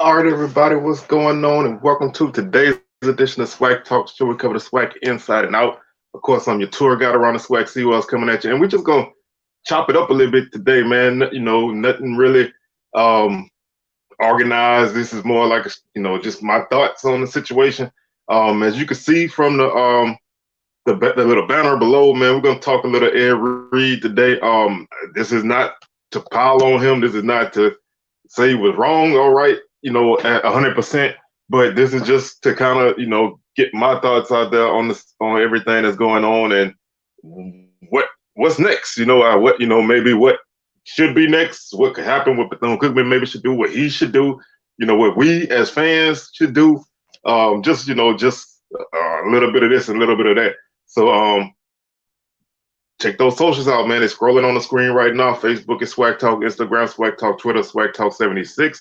All right, everybody, what's going on? And welcome to today's edition of Swag Talk Show. We cover the swag inside and out. Of course, I'm your tour guide around the swag. See what's coming at you. And we're just going to chop it up a little bit today, man. Nothing really um, organized. This is more like, just my thoughts on the situation. As you can see from the little banner below, man, we're going to talk a little Ed Reed today. This is not to pile on him. This is not to say he was wrong, all right, at 100%. But this is just to kind of, get my thoughts out there on everything that's going on and what's next. Maybe what should be next, what could happen with Bethune-Cookman. Maybe should do what he should do. What we as fans should do. Just a little bit of this and a little bit of that. So check those socials out, man. It's scrolling on the screen right now. Facebook is Swag Talk, Instagram Swag Talk, Twitter Swag Talk 76.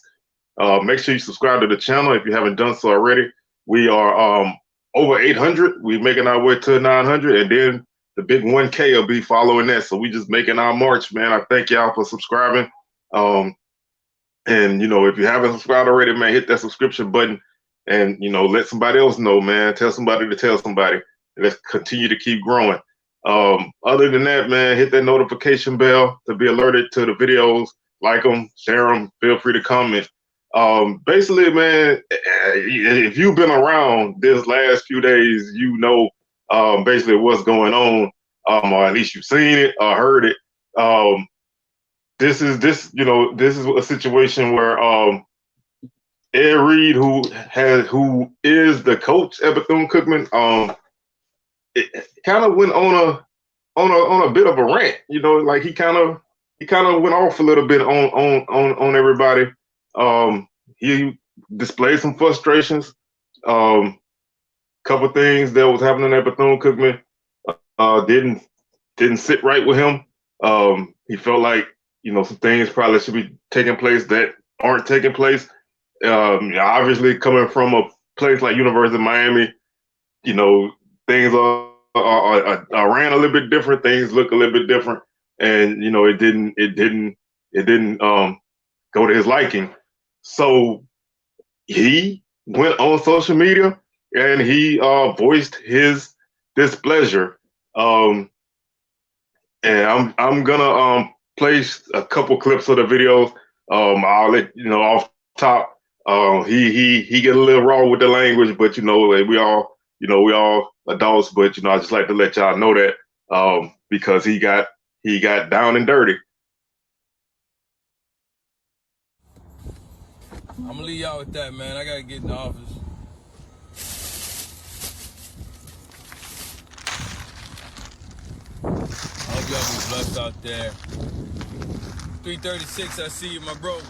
Make sure you subscribe to the channel if you haven't done so already. We are over 800. We're making our way to 900, and then the big 1K will be following that. So we just making our march, man. I thank y'all for subscribing. And if you haven't subscribed already, man, hit that subscription button and let somebody else know, man. Tell somebody to tell somebody. Let's continue to keep growing. Other than that, man, hit that notification bell to be alerted to the videos. Like them, share them, feel free to comment. Basically, man, if you've been around this last few days, basically what's going on, or at least you've seen it or heard it. This is a situation where Ed Reed, who is the coach at Bethune-Cookman, it kind of went on a bit of a rant, like he kind of went off a little bit on everybody. He displayed some frustrations. Couple things that was happening at Bethune-Cookman didn't sit right with him. He felt like some things probably should be taking place that aren't taking place. Obviously, coming from a place like University of Miami, things are ran a little bit different. Things look a little bit different, and it didn't go to his liking. So he went on social media and he voiced his displeasure. And I'm gonna place a couple clips of the videos. I'll let off top. He get a little raw with the language, but like we all adults, but I just like to let y'all know that because he got down and dirty. I'm gonna leave y'all with that, man. I gotta get in the office. I hope y'all be blessed out there. 336, I see you, my bro.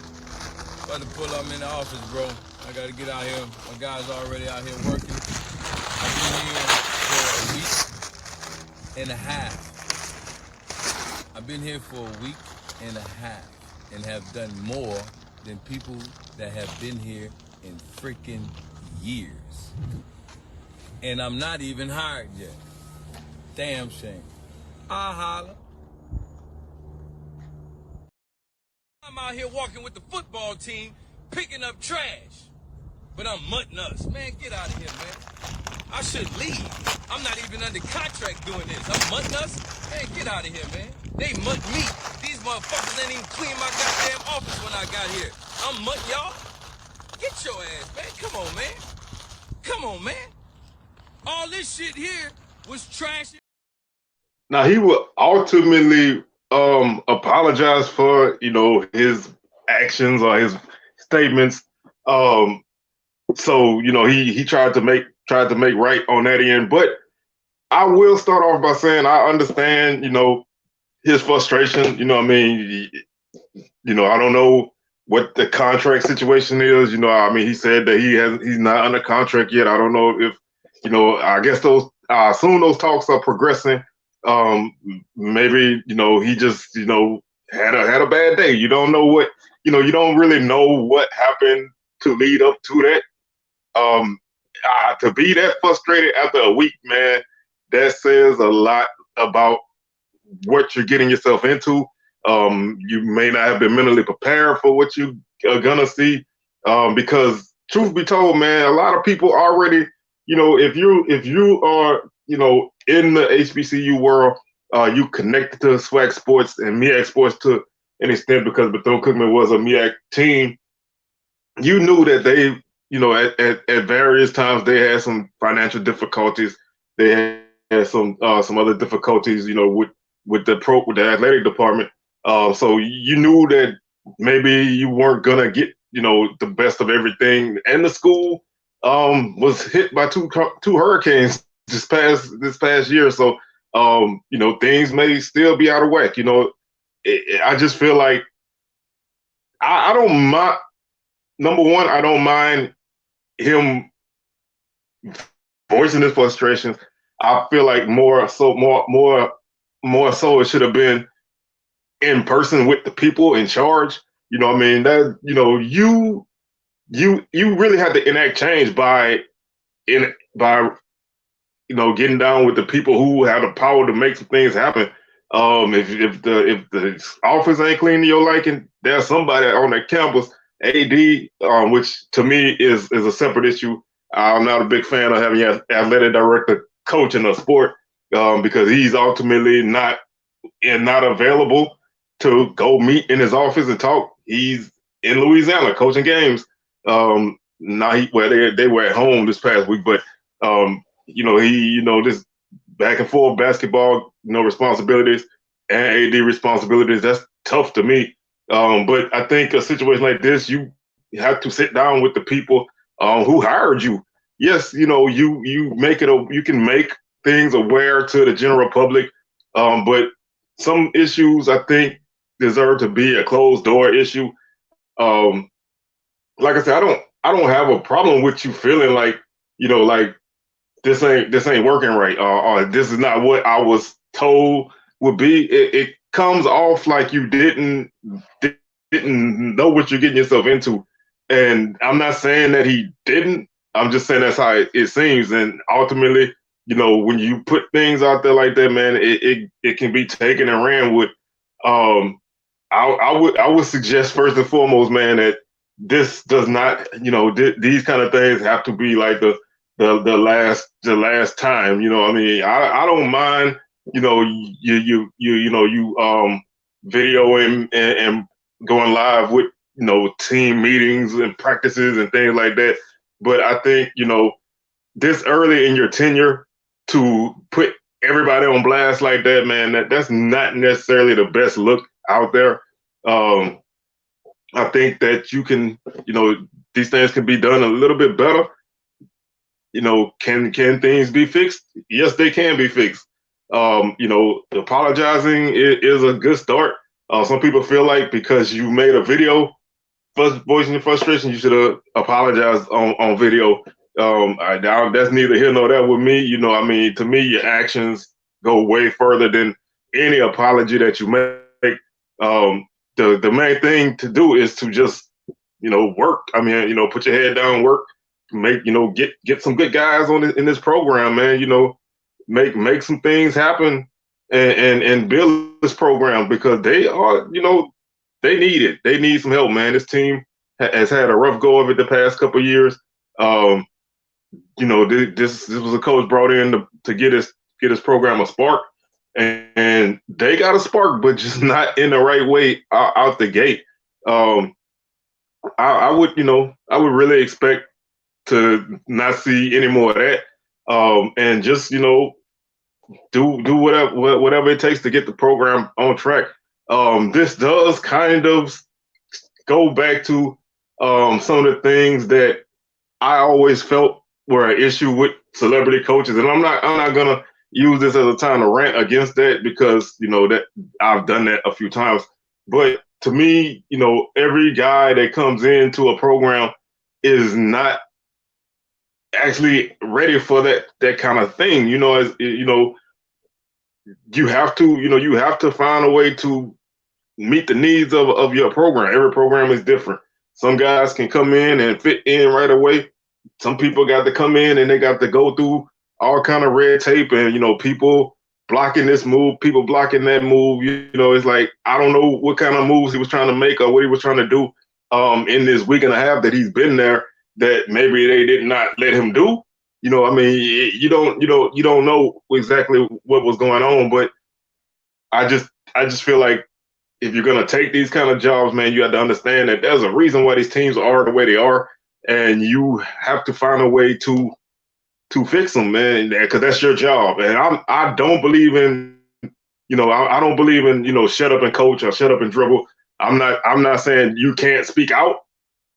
About to pull up in the office, bro. I gotta get out here. My guys already out here working. I've been here for a week and a half. I've been here for a week and a half and have done more than people that have been here in freaking years. And I'm not even hired yet. Damn shame. I holla. I'm out here walking with the football team, picking up trash. But I'm mutting us. Man, get out of here, man. I should leave. I'm not even under contract doing this. I'm mutting us? Man, get out of here, man. They mutt me. These motherfuckers ain't even clean my goddamn office when I got here. I'm mutting y'all? Get your ass, man. Come on, man. Come on, man. All this shit here was trash. Now he will ultimately apologize for his actions or his statements. So he tried to make right on that end. But I will start off by saying I understand his frustration. I mean, I don't know what the contract situation is. He said that he's not under contract yet. I don't know if I guess I assume those talks are progressing. Maybe he just had a bad day. You don't know what you don't really know what happened to lead up to that. To be that frustrated after a week, man, that says a lot about what you're getting yourself into. You may not have been mentally prepared for what you are gonna see. because truth be told, man, a lot of people already, if you are, in the HBCU world, you connected to SWAC sports and MEAC sports to an extent because Bethune-Cookman was a MEAC team. You knew that they, at various times they had some financial difficulties. They had some other difficulties, with the athletic department. So you knew that maybe you weren't gonna get, the best of everything. And the school was hit by two hurricanes this past year. So things may still be out of whack. I just feel like I don't mind. Number one, I don't mind him voicing his frustrations. I feel like more so it should have been in person with the people in charge. I mean, that you really had to enact change by getting down with the people who have the power to make some things happen. If the office ain't clean to your liking, there's somebody on that campus, AD, which to me is a separate issue. I'm not a big fan of having an athletic director coaching a sport because he's ultimately not available to go meet in his office and talk. He's in Louisiana coaching games. They were at home this past week, but this back and forth basketball, responsibilities and AD responsibilities. That's tough to me. But I think a situation like this, you have to sit down with the people who hired you. Yes, you can make things aware to the general public, but some issues I think deserve to be a closed door issue. Like I said, I don't have a problem with you feeling like like this ain't working right, or this is not what I was told would be. It comes off like you didn't know what you're getting yourself into, and I'm not saying that he didn't. I'm just saying that's how it seems, and ultimately, when you put things out there like that, man, it can be taken and ran with. I would suggest first and foremost, man, that this does not, these kind of things have to be like the last time. I mean, I don't mind, you videoing and going live with team meetings and practices and things like that. But I think this early in your tenure to put everybody on blast like that, man, that's not necessarily the best look out there. I think that you can, these things can be done a little bit better. Can things be fixed? Yes, they can be fixed. Apologizing is a good start. Some people feel like because you made a video voicing your frustration, you should have apologized on video. That's neither here nor there with me. I mean, to me, your actions go way further than any apology that you make. The main thing to do is to just, work. I mean, put your head down, work, get some good guys in this program, man. Make some things happen and build this program because they are, they need it. They need some help, man. This team has had a rough go of it the past couple of years. This was a coach brought in to get his program a spark, and they got a spark, but just not in the right way out the gate. I would really expect to not see any more of that, and just do whatever it takes to get the program on track. This does kind of go back to some of the things that I always felt were an issue with celebrity coaches, and I'm not gonna use this as a time to rant against that because that I've done that a few times. But to me, every guy that comes into a program is not actually ready for that kind of thing. You have to find a way to meet the needs of your program. Every program is different. Some guys can come in and fit in right away. Some people got to come in and they got to go through all kind of red tape and, people blocking this move, people blocking that move. It's like, I don't know what kind of moves he was trying to make or what he was trying to do. in this week and a half that he's been there that maybe they did not let him do. I mean, you don't know exactly what was going on, but I just feel like if you're gonna take these kind of jobs, man, you have to understand that there's a reason why these teams are the way they are, and you have to find a way to fix them, man, because that's your job. And I don't believe in, I don't believe in, shut up and coach or shut up and dribble. I'm not saying you can't speak out.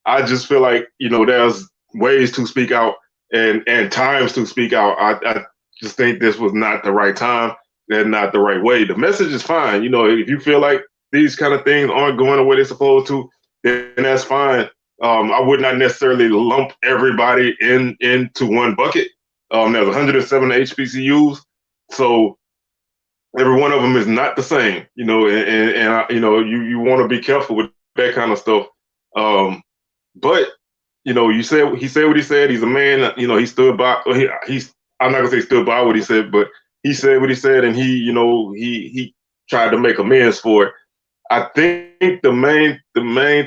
I just feel like, there's ways to speak out and times to speak out. I just think this was not the right time and not the right way. The message is fine. If you feel like these kind of things aren't going the way they're supposed to, then that's fine. I would not necessarily lump everybody into one bucket. There's 107 HBCUs, so every one of them is not the same, you want to be careful with that kind of stuff. But he said what he said. He's a man. He stood by. He's. I'm not gonna say stood by what he said, but he said what he said, and he tried to make amends for it. I think the main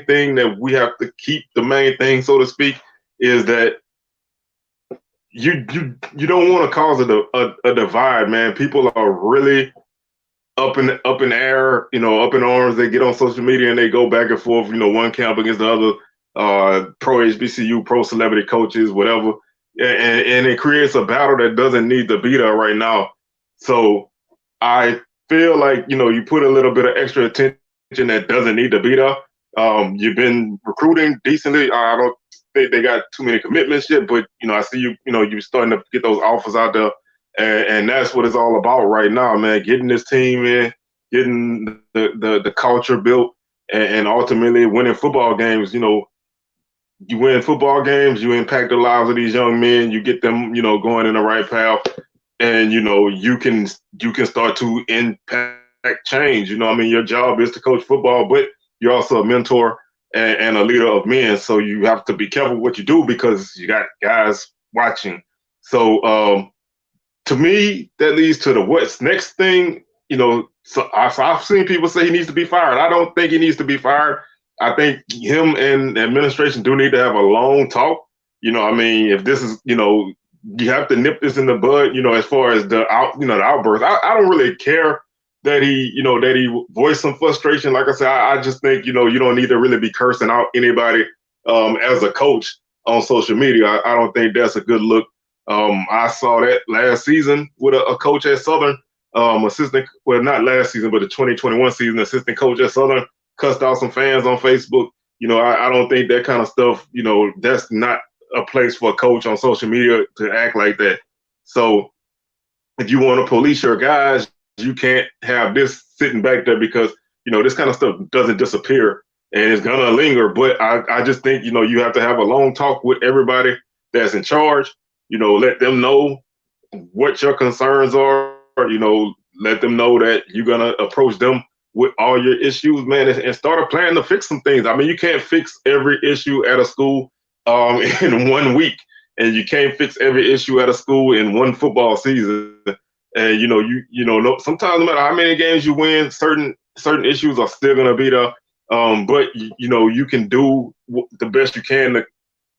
thing that we have to keep, the main thing, so to speak, is that you don't want to cause a divide, man. People are really up in the air, up in arms. They get on social media and they go back and forth, one camp against the other, pro HBCU, pro celebrity coaches, whatever. And it creates a battle that doesn't need to be there right now. So I feel like, you put a little bit of extra attention that doesn't need to be there. You've been recruiting decently. I don't think they got too many commitments yet, but, I see you're starting to get those offers out there. And that's what it's all about right now, man. Getting this team in, getting the culture built, and ultimately winning football games. You win football games, you impact the lives of these young men, you get them, going in the right path, and you can start to impact change. I mean, your job is to coach football, but you're also a mentor and a leader of men. So you have to be careful what you do because you got guys watching. So to me, that leads to the what's next thing. So I've seen people say he needs to be fired. I don't think he needs to be fired. I think him and the administration do need to have a long talk. I mean, if this is, you have to nip this in the bud, as far as the outburst. I don't really care that he voiced some frustration. Like I said, I just think, you don't need to really be cursing out anybody as a coach on social media. I don't think that's a good look. I saw that last season with a coach at Southern, not last season, but the 2021 season, assistant coach at Southern cussed out some fans on Facebook. I don't think that kind of stuff, that's not a place for a coach on social media to act like that. So if you want to police your guys, you can't have this sitting back there because, this kind of stuff doesn't disappear and it's going to linger. But I just think, you have to have a long talk with everybody that's in charge. Let them know what your concerns are, let them know that you're going to approach them with all your issues, man, and start a plan to fix some things. I mean, you can't fix every issue at a school in 1 week, and you can't fix every issue at a school in one football season. And sometimes no matter how many games you win, certain issues are still gonna be there. But you can do the best you can to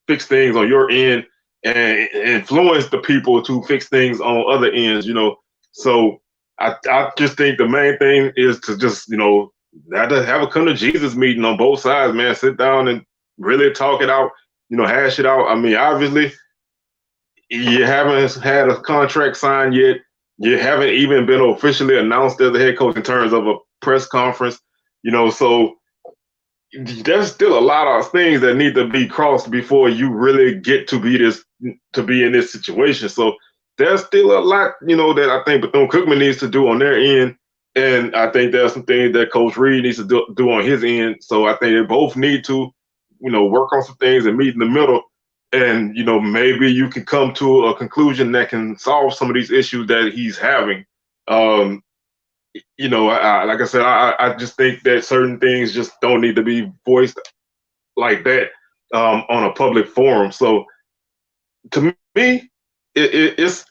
fix things on your end and influence the people to fix things on other ends. So I just think the main thing is to just have a come to Jesus meeting on both sides, man. Sit down and really talk it out. Hash it out. I mean, obviously, you haven't had a contract signed yet. You haven't even been officially announced as a head coach in terms of a press conference. So there's still a lot of things that need to be crossed before you really get to be in this situation. So there's still a lot, that I think Bethune-Cookman needs to do on their end. And I think there's some things that Coach Reed needs to do on his end. So I think they both need to, work on some things and meet in the middle. And, maybe you can come to a conclusion that can solve some of these issues that he's having. Like I said, I just think that certain things just don't need to be voiced like that on a public forum. So to me, it's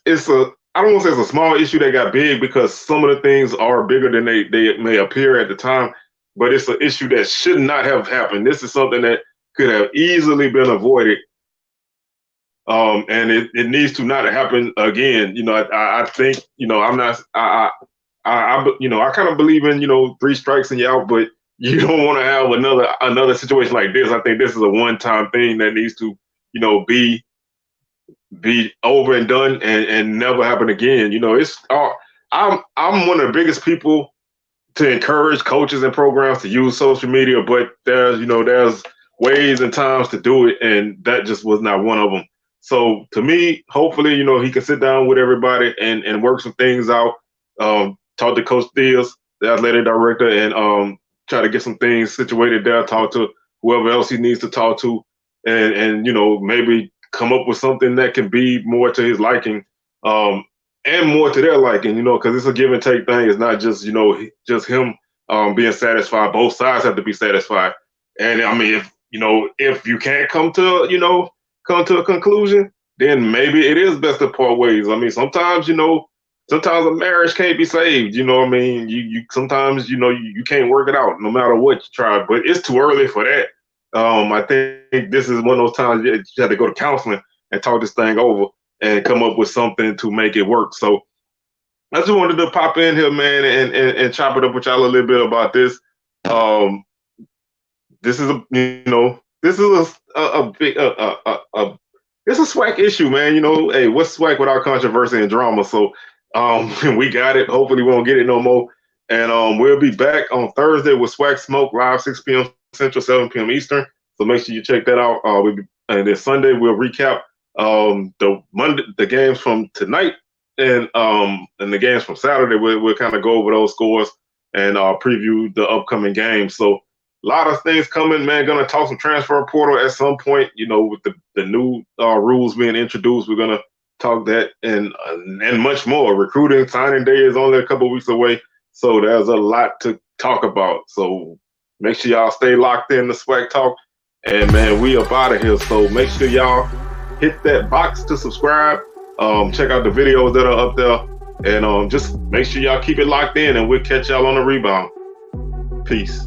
I don't want to say it's a small issue that got big because some of the things are bigger than they may appear at the time, but it's an issue that should not have happened. This is something that could have easily been avoided. And it needs to not happen again. You know, I think, you know, I'm not, you know, I kind of believe in, you know, 3 strikes and you're out, but you don't want to have another situation like this. I think this is a one-time thing that needs to, you know, be over and done and never happen again. You know, I'm one of the biggest people to encourage coaches and programs to use social media, but there's ways and times to do it, and that just was not one of them. So to me, hopefully, you know, he can sit down with everybody and work some things out. Talk to Coach Steels, the athletic director, and try to get some things situated there. Talk to whoever else he needs to talk to, and you know, maybe come up with something that can be more to his liking, and more to their liking. You know, because it's a give and take thing. It's not just, you know, just him being satisfied. Both sides have to be satisfied. And I mean, if you can't come to a conclusion, then maybe it is best to part ways. I mean, sometimes, you know, sometimes a marriage can't be saved. You know what I mean? You sometimes, you know, you can't work it out no matter what you try, but it's too early for that. I think this is one of those times you have to go to counseling and talk this thing over and come up with something to make it work. So I just wanted to pop in here, man, and chop it up with y'all a little bit about this. This is a big it's a SWAC issue, man. You know, hey, what's SWAC without controversy and drama? So we got it. Hopefully we won't get it no more. And we'll be back on Thursday with SWAC Smoke live 6 p.m. Central, 7 p.m. Eastern. So make sure you check that out. And then Sunday we'll recap the games from tonight and the games from Saturday. We'll kind of go over those scores and preview the upcoming games. So a lot of things coming, man. Gonna talk some transfer portal at some point. You know, with the new rules being introduced, we're gonna talk that and much more. Recruiting signing day is only a couple of weeks away, so there's a lot to talk about. So make sure y'all stay locked in the SWAC Talk, and man, we up out of here. So make sure y'all hit that box to subscribe. Check out the videos that are up there, and just make sure y'all keep it locked in, and we'll catch y'all on the rebound. Peace.